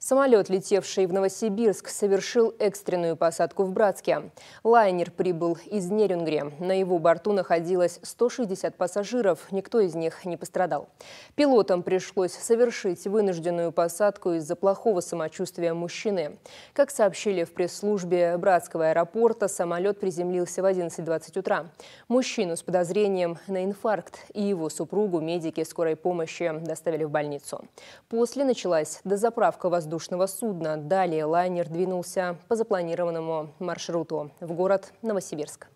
Самолет, летевший в Новосибирск, совершил экстренную посадку в Братске. Лайнер прибыл из Нерюнгри. На его борту находилось 160 пассажиров, никто из них не пострадал. Пилотам пришлось совершить вынужденную посадку из-за плохого самочувствия мужчины. Как сообщили в пресс-службе Братского аэропорта, самолет приземлился в 11:20 утра. Мужчину с подозрением на инфаркт и его супругу медики скорой помощи доставили в больницу. После началась дозаправка воздушного судна. Далее лайнер двинулся по запланированному маршруту в город Новосибирск.